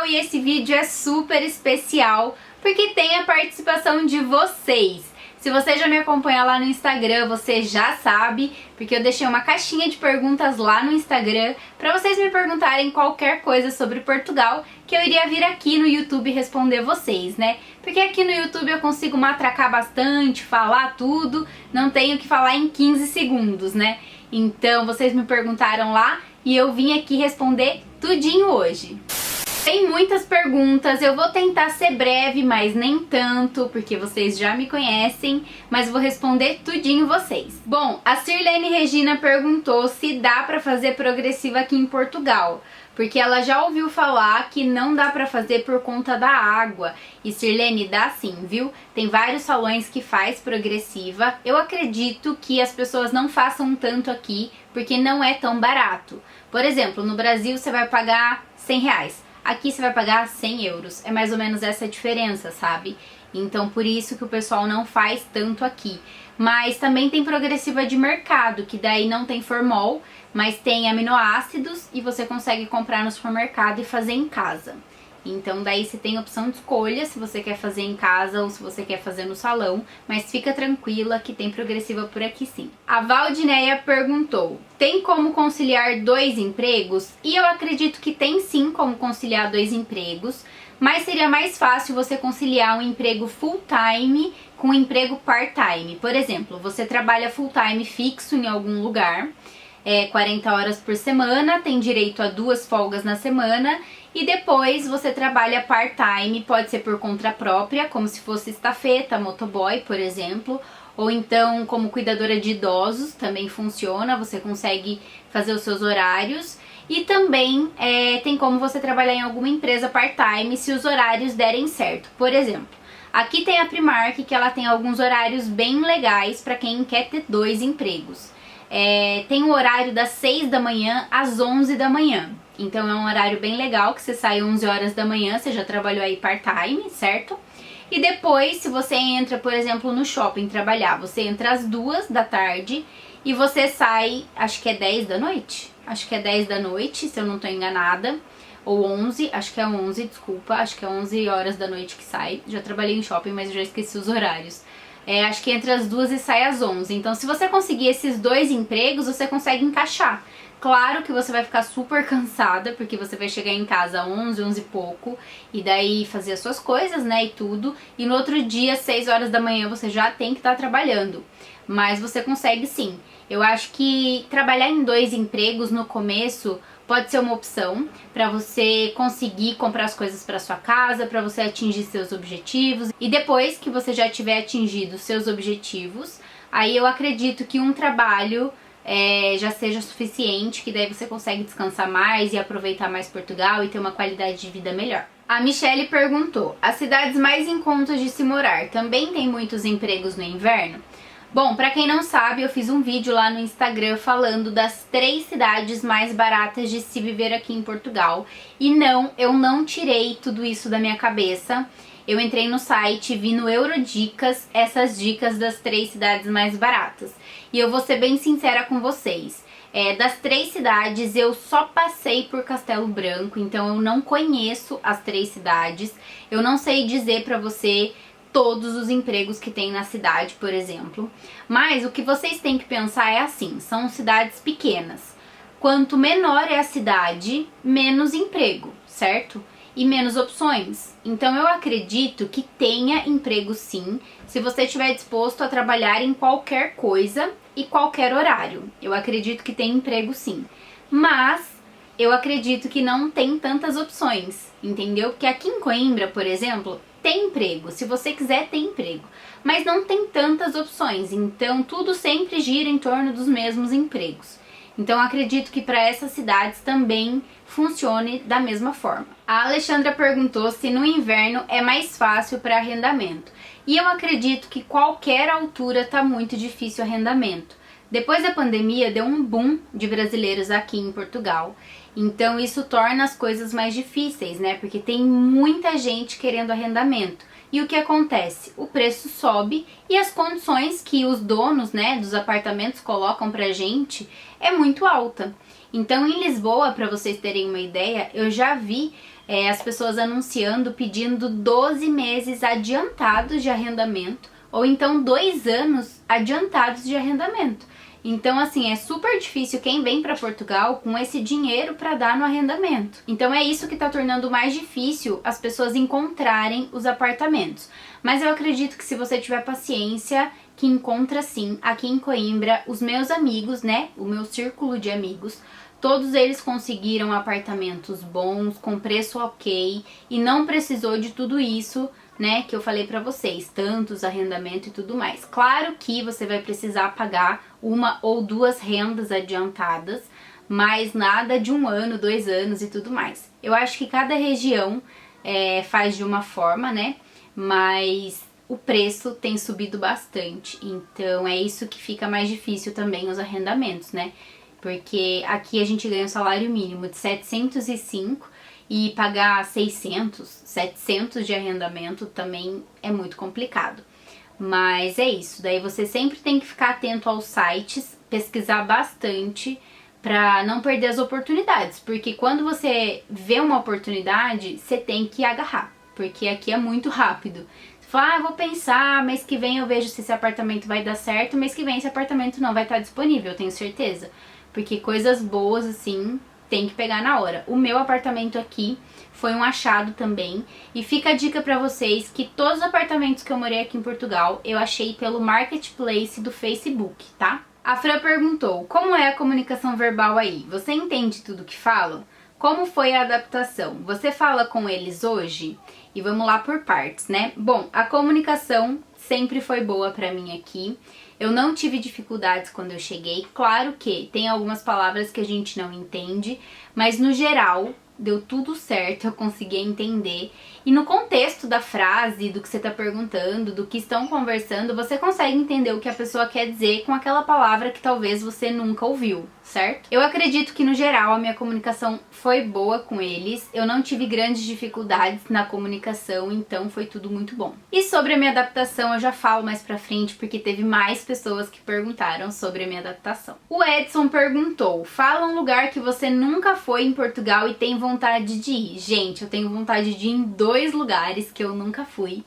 e esse vídeo é super especial porque tem a participação de vocês. Se você já me acompanha lá no Instagram, você já sabe, porque eu deixei uma caixinha de perguntas lá no Instagram para vocês me perguntarem qualquer coisa sobre Portugal, que eu iria vir aqui no YouTube responder vocês, né? Porque aqui no YouTube eu consigo matracar bastante, falar tudo, não tenho que falar em 15 segundos, né? Então vocês me perguntaram lá e eu vim aqui responder tudinho hoje. Tem muitas perguntas, eu vou tentar ser breve, mas nem tanto, porque vocês já me conhecem, mas vou responder tudinho vocês. Bom, a Sirlene Regina perguntou se dá pra fazer progressiva aqui em Portugal, porque ela já ouviu falar que não dá pra fazer por conta da água. E Sirlene, dá sim, viu? Tem vários salões que faz progressiva. Eu acredito que as pessoas não façam tanto aqui, porque não é tão barato. Por exemplo, no Brasil você vai pagar R$100. Aqui você vai pagar 100 euros, é mais ou menos essa a diferença, sabe? Então por isso que o pessoal não faz tanto aqui. Mas também tem progressiva de mercado, que daí não tem formol, mas tem aminoácidos e você consegue comprar no supermercado e fazer em casa. Então daí você tem opção de escolha se você quer fazer em casa ou se você quer fazer no salão, mas fica tranquila que tem progressiva por aqui sim. A Valdineia perguntou, tem como conciliar 2 empregos? E eu acredito que tem sim como conciliar 2 empregos, mas seria mais fácil você conciliar um emprego full time com um emprego part time. Por exemplo, você trabalha full time fixo em algum lugar, 40 horas por semana, tem direito a 2 folgas na semana, e depois você trabalha part-time, pode ser por conta própria, como se fosse estafeta, motoboy, por exemplo, ou então como cuidadora de idosos, também funciona, você consegue fazer os seus horários, e também tem como você trabalhar em alguma empresa part-time se os horários derem certo. Por exemplo, aqui tem a Primark, que ela tem alguns horários bem legais para quem quer ter 2 empregos. Tem o horário das 6 da manhã às 11 da manhã. Então é um horário bem legal, que você sai 11 horas da manhã, você já trabalhou aí part-time, certo? E depois, se você entra, por exemplo, no shopping trabalhar, você entra às 2 da tarde e você sai, acho que é 10 da noite? Acho que é 10 da noite, se eu não tô enganada. Ou 11, acho que é 11, desculpa, acho que é 11 horas da noite que sai. Já trabalhei em shopping, mas eu já esqueci os horários. Acho que entre as 2 e sai às 11. Então, se você conseguir esses 2 empregos, você consegue encaixar. Claro que você vai ficar super cansada, porque você vai chegar em casa às 11, 11 e pouco, e daí fazer as suas coisas, né, e tudo. E no outro dia, 6 horas da manhã, você já tem que estar trabalhando. Mas você consegue sim. Eu acho que trabalhar em 2 empregos no começo pode ser uma opção para você conseguir comprar as coisas para sua casa, para você atingir seus objetivos. E depois que você já tiver atingido seus objetivos, aí eu acredito que um trabalho já seja suficiente, que daí você consegue descansar mais e aproveitar mais Portugal e ter uma qualidade de vida melhor. A Michelle perguntou, as cidades mais em conta de se morar também tem muitos empregos no inverno? Bom, pra quem não sabe, eu fiz um vídeo lá no Instagram falando das 3 cidades mais baratas de se viver aqui em Portugal. E não, eu não tirei tudo isso da minha cabeça. Eu entrei no site, vi no Eurodicas essas dicas das 3 cidades mais baratas. E eu vou ser bem sincera com vocês. Das 3 cidades, eu só passei por Castelo Branco, então eu não conheço as 3 cidades. Eu não sei dizer pra você todos os empregos que tem na cidade, por exemplo. Mas o que vocês têm que pensar é assim, são cidades pequenas. Quanto menor é a cidade, menos emprego, certo? E menos opções. Então eu acredito que tenha emprego sim, se você estiver disposto a trabalhar em qualquer coisa e qualquer horário. Eu acredito que tem emprego sim. Mas eu acredito que não tem tantas opções, entendeu? Porque aqui em Coimbra, por exemplo, tem emprego, se você quiser tem emprego, mas não tem tantas opções, então tudo sempre gira em torno dos mesmos empregos. Então acredito que para essas cidades também funcione da mesma forma. A Alexandra perguntou se no inverno é mais fácil para arrendamento, e eu acredito que qualquer altura tá muito difícil o arrendamento. Depois da pandemia deu um boom de brasileiros aqui em Portugal, então isso torna as coisas mais difíceis, né? Porque tem muita gente querendo arrendamento. E o que acontece? O preço sobe e as condições que os donos, né, dos apartamentos colocam pra gente é muito alta. Então em Lisboa, para vocês terem uma ideia, eu já vi as pessoas anunciando, pedindo 12 meses adiantados de arrendamento, ou então 2 anos adiantados de arrendamento. Então, assim, é super difícil quem vem para Portugal com esse dinheiro para dar no arrendamento. Então é isso que está tornando mais difícil as pessoas encontrarem os apartamentos. Mas eu acredito que se você tiver paciência, que encontra sim. Aqui em Coimbra, os meus amigos, né, o meu círculo de amigos, todos eles conseguiram apartamentos bons, com preço ok, e não precisou de tudo isso, né, que eu falei pra vocês, tantos arrendamento e tudo mais. Claro que você vai precisar pagar 1 ou 2 rendas adiantadas, mas nada de 1 ano, 2 anos e tudo mais. Eu acho que cada região faz de uma forma, né, mas o preço tem subido bastante, então é isso que fica mais difícil também os arrendamentos, né, porque aqui a gente ganha um salário mínimo de 705 e pagar 600, 700 de arrendamento também é muito complicado. Mas é isso, daí você sempre tem que ficar atento aos sites, pesquisar bastante para não perder as oportunidades, porque quando você vê uma oportunidade, você tem que agarrar, porque aqui é muito rápido. Você fala, vou pensar, mês que vem eu vejo se esse apartamento vai dar certo, mês que vem esse apartamento não vai estar disponível, eu tenho certeza. Porque coisas boas, assim, tem que pegar na hora. O meu apartamento aqui foi um achado também. E fica a dica pra vocês que todos os apartamentos que eu morei aqui em Portugal, eu achei pelo Marketplace do Facebook, tá? A Fran perguntou, como é a comunicação verbal aí? Você entende tudo que falam? Como foi a adaptação? Você fala com eles hoje? E vamos lá por partes, né? Bom, a comunicação sempre foi boa pra mim aqui. Eu não tive dificuldades quando eu cheguei. Claro que tem algumas palavras que a gente não entende, mas no geral deu tudo certo, eu consegui entender. E no contexto da frase, do que você está perguntando, do que estão conversando, você consegue entender o que a pessoa quer dizer com aquela palavra que talvez você nunca ouviu, certo? Eu acredito que no geral a minha comunicação foi boa com eles, eu não tive grandes dificuldades na comunicação, então foi tudo muito bom. E sobre a minha adaptação eu já falo mais pra frente, porque teve mais pessoas que perguntaram sobre a minha adaptação. O Edson perguntou, fala um lugar que você nunca foi em Portugal e tem vontade de ir. Gente, eu tenho vontade de ir em 2 lugares que eu nunca fui,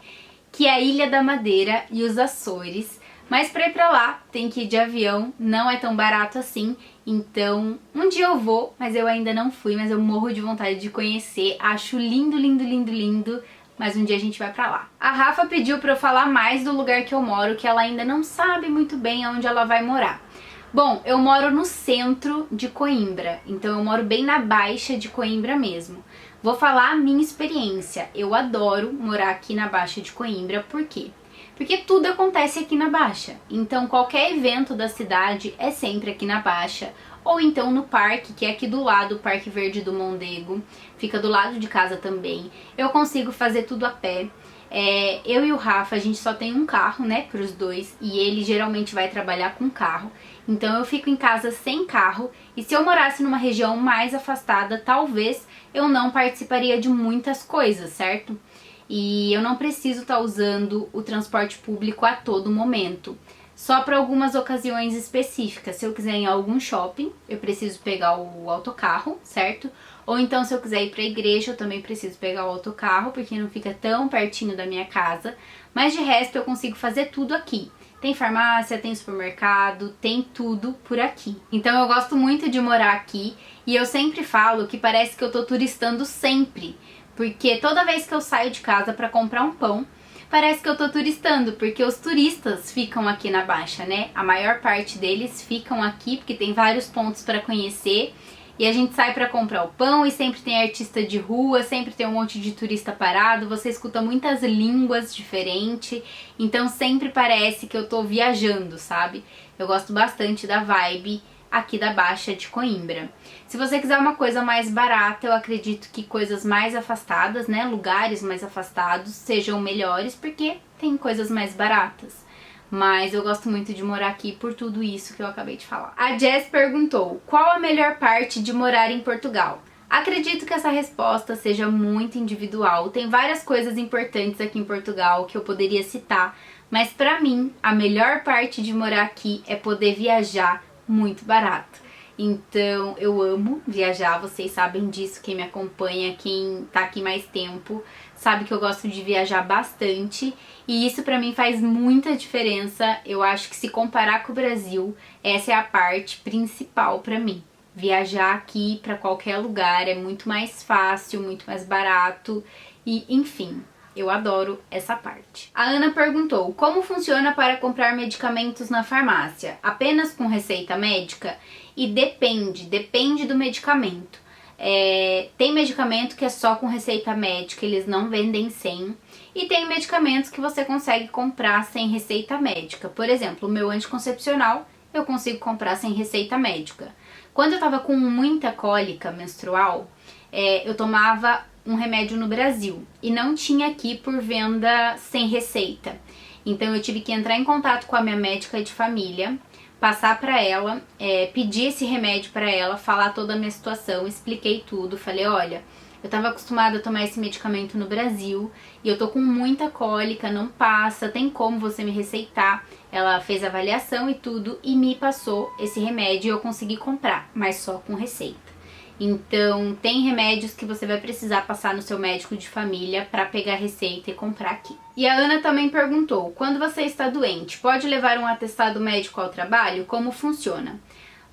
que é a Ilha da Madeira e os Açores. Mas pra ir pra lá tem que ir de avião, não é tão barato assim, então um dia eu vou, mas eu ainda não fui, mas eu morro de vontade de conhecer, acho lindo, lindo, lindo, lindo, mas um dia a gente vai pra lá. A Rafa pediu pra eu falar mais do lugar que eu moro, que ela ainda não sabe muito bem onde ela vai morar. Bom, eu moro no centro de Coimbra, então eu moro bem na Baixa de Coimbra mesmo. Vou falar a minha experiência, eu adoro morar aqui na Baixa de Coimbra, por quê? Porque tudo acontece aqui na Baixa, então qualquer evento da cidade é sempre aqui na Baixa, ou então no parque, que é aqui do lado, o Parque Verde do Mondego, fica do lado de casa também. Eu consigo fazer tudo a pé. Eu e o Rafa, a gente só tem um carro, né, pros dois, e ele geralmente vai trabalhar com carro, então eu fico em casa sem carro, e se eu morasse numa região mais afastada, talvez eu não participaria de muitas coisas, certo? E eu não preciso estar usando o transporte público a todo momento, só para algumas ocasiões específicas. Se eu quiser ir em algum shopping, eu preciso pegar o autocarro, certo? Ou então se eu quiser ir para a igreja, eu também preciso pegar o autocarro, porque não fica tão pertinho da minha casa. Mas de resto eu consigo fazer tudo aqui. Tem farmácia, tem supermercado, tem tudo por aqui. Então eu gosto muito de morar aqui e eu sempre falo que parece que eu tô turistando sempre. Porque toda vez que eu saio de casa para comprar um pão, parece que eu tô turistando, porque os turistas ficam aqui na Baixa, né? A maior parte deles ficam aqui, porque tem vários pontos para conhecer. E a gente sai para comprar o pão e sempre tem artista de rua, sempre tem um monte de turista parado, você escuta muitas línguas diferentes, então sempre parece que eu tô viajando, sabe? Eu gosto bastante da vibe aqui da Baixa de Coimbra. Se você quiser uma coisa mais barata, eu acredito que coisas mais afastadas, né, lugares mais afastados sejam melhores, porque tem coisas mais baratas. Mas eu gosto muito de morar aqui por tudo isso que eu acabei de falar. A Jess perguntou, qual a melhor parte de morar em Portugal? Acredito que essa resposta seja muito individual. Tem várias coisas importantes aqui em Portugal que eu poderia citar, mas pra mim, a melhor parte de morar aqui é poder viajar muito barato. Então eu amo viajar, vocês sabem disso, quem me acompanha, quem tá aqui mais tempo, sabe que eu gosto de viajar bastante e isso pra mim faz muita diferença. Eu acho que se comparar com o Brasil, essa é a parte principal pra mim. Viajar aqui pra qualquer lugar é muito mais fácil, muito mais barato e enfim, eu adoro essa parte. A Ana perguntou, como funciona para comprar medicamentos na farmácia? Apenas com receita médica? E depende do medicamento. Tem medicamento que é só com receita médica, eles não vendem sem. E tem medicamentos que você consegue comprar sem receita médica. Por exemplo, o meu anticoncepcional eu consigo comprar sem receita médica. Quando eu tava com muita cólica menstrual, eu tomava um remédio no Brasil e não tinha aqui por venda sem receita. Então eu tive que entrar em contato com a minha médica de família, passar pra ela, pedir esse remédio pra ela, falar toda a minha situação, expliquei tudo, falei, olha, eu tava acostumada a tomar esse medicamento no Brasil e eu tô com muita cólica, não passa, tem como você me receitar? Ela fez a avaliação e tudo e me passou esse remédio e eu consegui comprar, mas só com receita. Então, tem remédios que você vai precisar passar no seu médico de família para pegar a receita e comprar aqui. E a Ana também perguntou, quando você está doente, pode levar um atestado médico ao trabalho? Como funciona?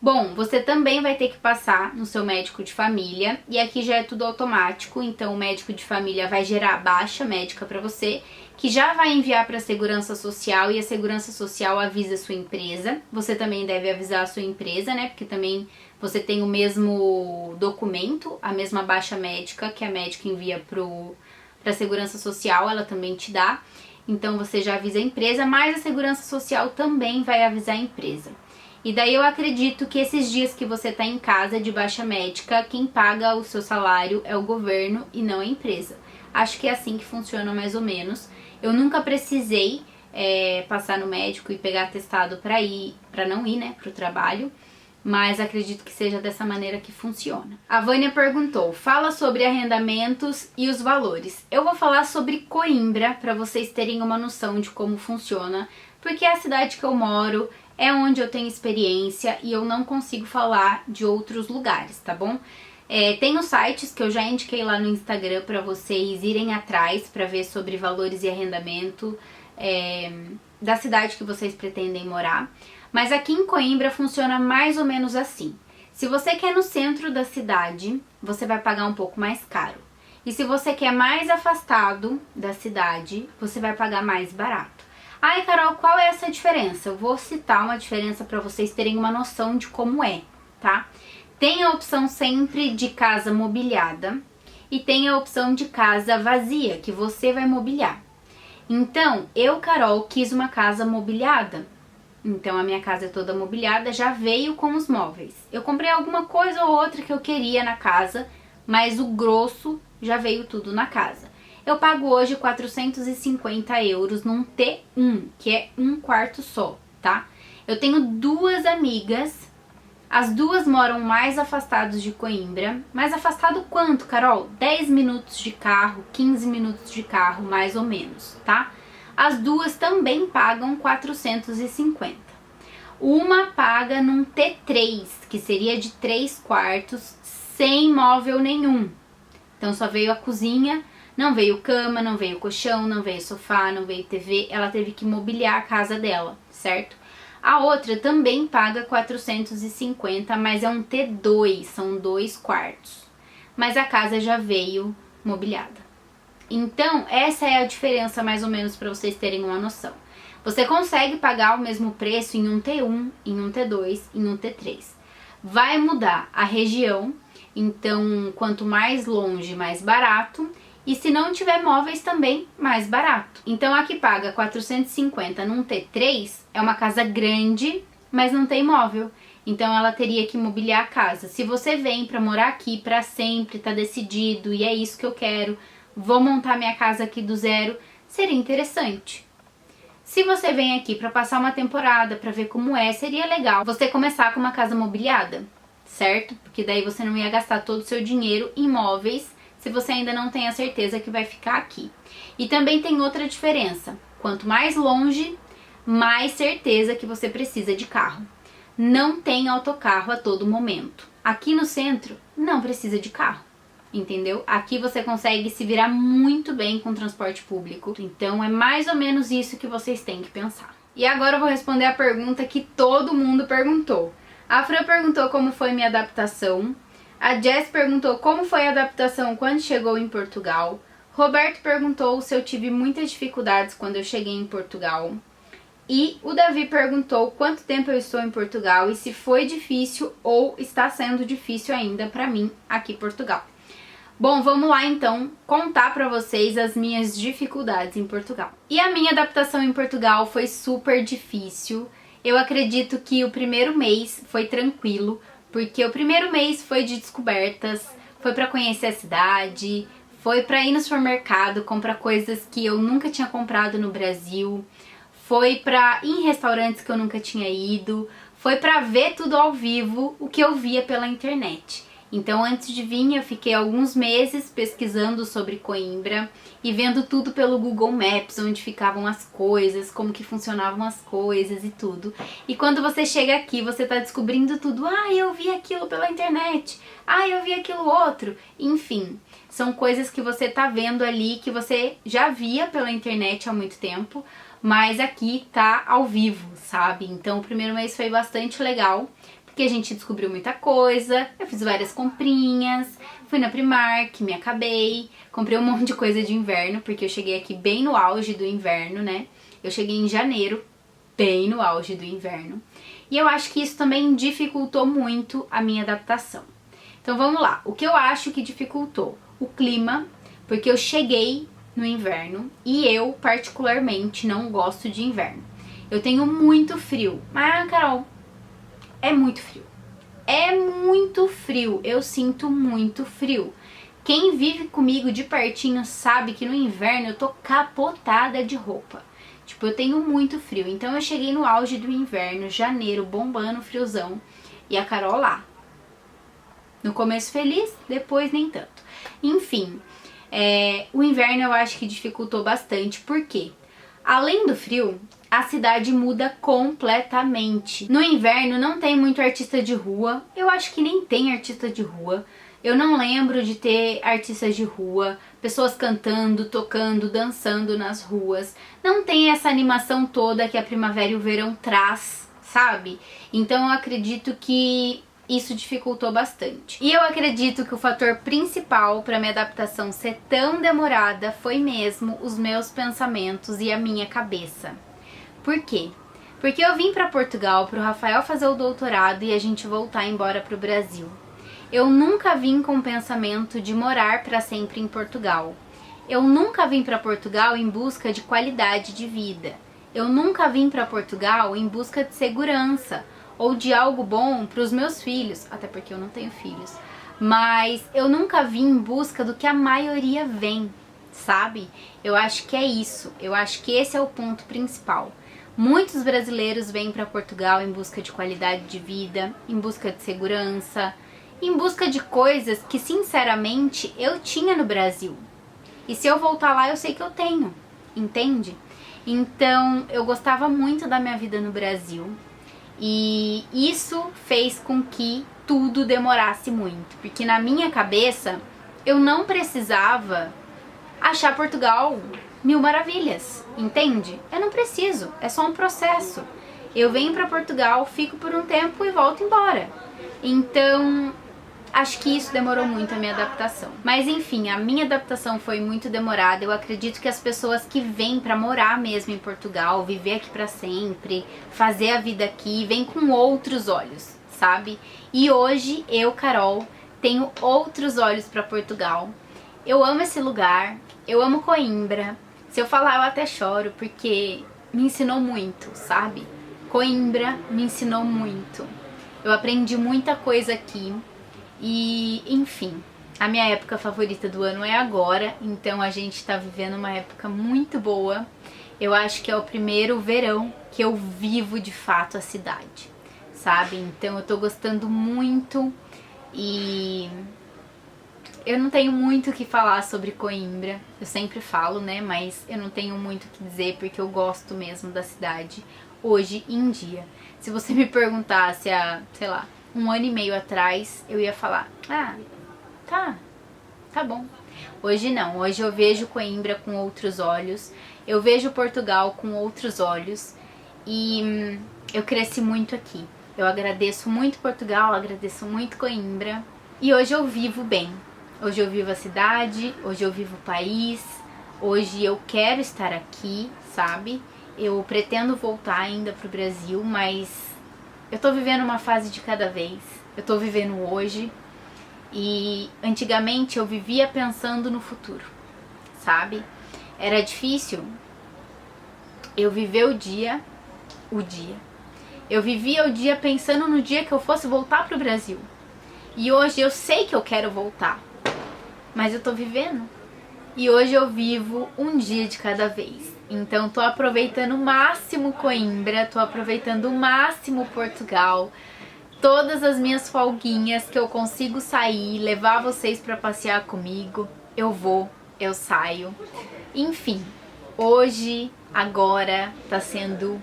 Bom, você também vai ter que passar no seu médico de família e aqui já é tudo automático, então o médico de família vai gerar a baixa médica para você, que já vai enviar para a Segurança Social e a Segurança Social avisa a sua empresa. Você também deve avisar a sua empresa, né? Porque também você tem o mesmo documento, a mesma baixa médica que a médica envia para a Segurança Social, ela também te dá. Então você já avisa a empresa, mas a Segurança Social também vai avisar a empresa. E daí eu acredito que esses dias que você tá em casa de baixa médica, quem paga o seu salário é o governo e não a empresa. Acho que é assim que funciona mais ou menos. Eu nunca precisei passar no médico e pegar atestado pra não ir, né, pro trabalho. Mas acredito que seja dessa maneira que funciona. A Vânia perguntou, fala sobre arrendamentos e os valores. Eu vou falar sobre Coimbra para vocês terem uma noção de como funciona, porque é a cidade que eu moro, é onde eu tenho experiência e eu não consigo falar de outros lugares, tá bom? Tem os sites que eu já indiquei lá no Instagram para vocês irem atrás para ver sobre valores e arrendamento da cidade que vocês pretendem morar. Mas aqui em Coimbra funciona mais ou menos assim. Se você quer no centro da cidade, você vai pagar um pouco mais caro. E se você quer mais afastado da cidade, você vai pagar mais barato. Ai, Carol, qual é essa diferença? Eu vou citar uma diferença para vocês terem uma noção de como é, tá? Tem a opção sempre de casa mobiliada e tem a opção de casa vazia, que você vai mobiliar. Então, eu, Carol, quis uma casa mobiliada. Então a minha casa é toda mobiliada, já veio com os móveis. Eu comprei alguma coisa ou outra que eu queria na casa, mas o grosso já veio tudo na casa. Eu pago hoje 450 euros num T1, que é um quarto só, tá? Eu tenho duas amigas, as duas moram mais afastados de Coimbra. Mais afastado quanto, Carol? 10 minutos de carro, 15 minutos de carro, mais ou menos, tá? As duas também pagam 450. Uma paga num T3, que seria de 3 quartos, sem móvel nenhum. Então só veio a cozinha, não veio cama, não veio colchão, não veio sofá, não veio TV. Ela teve que mobiliar a casa dela, certo? A outra também paga 450, mas é um T2, são 2 quartos. Mas a casa já veio mobiliada. Então, essa é a diferença mais ou menos para vocês terem uma noção. Você consegue pagar o mesmo preço em um T1, em um T2, em um T3. Vai mudar a região, então quanto mais longe, mais barato. E se não tiver móveis também, mais barato. Então aqui paga 450 num T3, é uma casa grande, mas não tem móvel. Então ela teria que mobiliar a casa. Se você vem para morar aqui para sempre, tá decidido e é isso que eu quero, vou montar minha casa aqui do zero, seria interessante. Se você vem aqui para passar uma temporada, para ver como é, seria legal você começar com uma casa mobiliada, certo? Porque daí você não ia gastar todo o seu dinheiro em móveis, se você ainda não tem a certeza que vai ficar aqui. E também tem outra diferença. Quanto mais longe, mais certeza que você precisa de carro. não tem autocarro a todo momento. Aqui no centro, não precisa de carro, entendeu? Aqui você consegue se virar muito bem com transporte público. Então é mais ou menos isso que vocês têm que pensar. E agora eu vou responder a pergunta que todo mundo perguntou. A Fran perguntou como foi minha adaptação. A Jess perguntou como foi a adaptação quando chegou em Portugal. Roberto perguntou se eu tive muitas dificuldades quando eu cheguei em Portugal. E o Davi perguntou quanto tempo eu estou em Portugal e se foi difícil ou está sendo difícil ainda para mim aqui em Portugal. Bom, vamos lá então contar para vocês as minhas dificuldades em Portugal. E a minha adaptação em Portugal foi super difícil. Eu acredito que o primeiro mês foi tranquilo, porque o primeiro mês foi de descobertas, foi para conhecer a cidade, foi para ir no supermercado, comprar coisas que eu nunca tinha comprado no Brasil, foi pra ir em restaurantes que eu nunca tinha ido, foi pra ver tudo ao vivo, o que eu via pela internet. Então antes de vir eu fiquei alguns meses pesquisando sobre Coimbra e vendo tudo pelo Google Maps, onde ficavam as coisas, como que funcionavam as coisas e tudo. E quando você chega aqui, você tá descobrindo tudo. Ah, eu vi aquilo pela internet. Ah, eu vi aquilo outro. Enfim, são coisas que você tá vendo ali, que você já via pela internet há muito tempo, mas aqui tá ao vivo, sabe? Então o primeiro mês foi bastante legal, porque a gente descobriu muita coisa, eu fiz várias comprinhas, fui na Primark, me acabei, comprei um monte de coisa de inverno, porque eu cheguei aqui bem no auge do inverno, né? Eu cheguei em janeiro, bem no auge do inverno, e eu acho que isso também dificultou muito a minha adaptação. Então vamos lá, o que eu acho que dificultou? O clima, porque eu cheguei no inverno e eu particularmente não gosto de inverno. Eu tenho muito frio. Mas, Carol, é muito frio. É muito frio. Eu sinto muito frio. Quem vive comigo de pertinho sabe que no inverno eu tô capotada de roupa. Tipo, eu tenho muito frio. Então eu cheguei no auge do inverno, janeiro, bombando friozão. E a Carol lá. No começo feliz, depois nem tanto. Enfim, o inverno eu acho que dificultou bastante, porque além do frio, a cidade muda completamente. No inverno não tem muito artista de rua, eu acho que nem tem artista de rua. Eu não lembro de ter artistas de rua, pessoas cantando, tocando, dançando nas ruas. Não tem essa animação toda que a primavera e o verão traz, sabe? Então eu acredito que isso dificultou bastante. E eu acredito que o fator principal para minha adaptação ser tão demorada foi mesmo os meus pensamentos e a minha cabeça. Por quê? Porque eu vim para Portugal para o Rafael fazer o doutorado e a gente voltar embora para o Brasil. Eu nunca vim com o pensamento de morar para sempre em Portugal. Eu nunca vim para Portugal em busca de qualidade de vida. Eu nunca vim para Portugal em busca de segurança ou de algo bom para os meus filhos, até porque eu não tenho filhos, mas eu nunca vim em busca do que a maioria vem, sabe? Eu acho que é isso, eu acho que esse é o ponto principal. Muitos brasileiros vêm para Portugal em busca de qualidade de vida, em busca de segurança, em busca de coisas que sinceramente eu tinha no Brasil. E se eu voltar lá eu sei que eu tenho, entende? Então eu gostava muito da minha vida no Brasil. E isso fez com que tudo demorasse muito, porque na minha cabeça eu não precisava achar Portugal mil maravilhas, entende? Eu não preciso, é só um processo. Eu venho para Portugal, fico por um tempo e volto embora. Então, acho que isso demorou muito a minha adaptação. Mas enfim, a minha adaptação foi muito demorada. Eu acredito que as pessoas que vêm pra morar mesmo em Portugal, viver aqui pra sempre, fazer a vida aqui, vêm com outros olhos, sabe? E hoje eu, Carol, tenho outros olhos pra Portugal. Eu amo esse lugar, eu amo Coimbra. Se eu falar eu até choro, porque me ensinou muito, sabe? Coimbra me ensinou muito. Eu aprendi muita coisa aqui. E, enfim, a minha época favorita do ano é agora, então a gente tá vivendo uma época muito boa. Eu acho que é o primeiro verão que eu vivo de fato a cidade, sabe? Então eu tô gostando muito e eu não tenho muito o que falar sobre Coimbra. Eu sempre falo, né? Mas eu não tenho muito o que dizer porque eu gosto mesmo da cidade. hoje em dia. Se você me perguntasse há, sei lá, 1 ano e meio atrás, eu ia falar, ah, tá bom. Hoje não, hoje eu vejo Coimbra com outros olhos, eu vejo Portugal com outros olhos e eu cresci muito aqui. Eu agradeço muito Portugal, agradeço muito Coimbra e hoje eu vivo bem. Hoje eu vivo a cidade, hoje eu vivo o país, hoje eu quero estar aqui, sabe? Eu pretendo voltar ainda pro Brasil, mas eu tô vivendo uma fase de cada vez. Eu tô vivendo hoje e antigamente eu vivia pensando no futuro, sabe? Era difícil eu viver o dia. Eu vivia o dia pensando no dia que eu fosse voltar pro Brasil. E hoje eu sei que eu quero voltar, mas eu tô vivendo. E hoje eu vivo um dia de cada vez. Então tô aproveitando o máximo Coimbra, tô aproveitando o máximo Portugal. Todas as minhas folguinhas que eu consigo sair, levar vocês pra passear comigo, eu vou, eu saio. Enfim, hoje, agora, tá sendo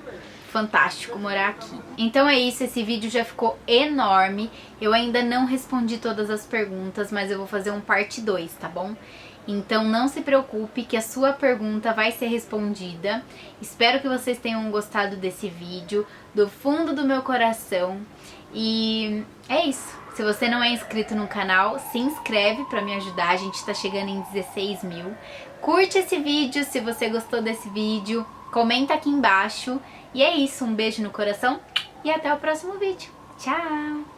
fantástico morar aqui. Então é isso, esse vídeo já ficou enorme. Eu ainda não respondi todas as perguntas, mas eu vou fazer um parte 2, tá bom? Então não se preocupe que a sua pergunta vai ser respondida. Espero que vocês tenham gostado desse vídeo, do fundo do meu coração. E é isso. Se você não é inscrito no canal, se inscreve pra me ajudar. A gente tá chegando em 16 mil. Curte esse vídeo se você gostou desse vídeo. Comenta aqui embaixo. E é isso. Um beijo no coração e até o próximo vídeo. Tchau!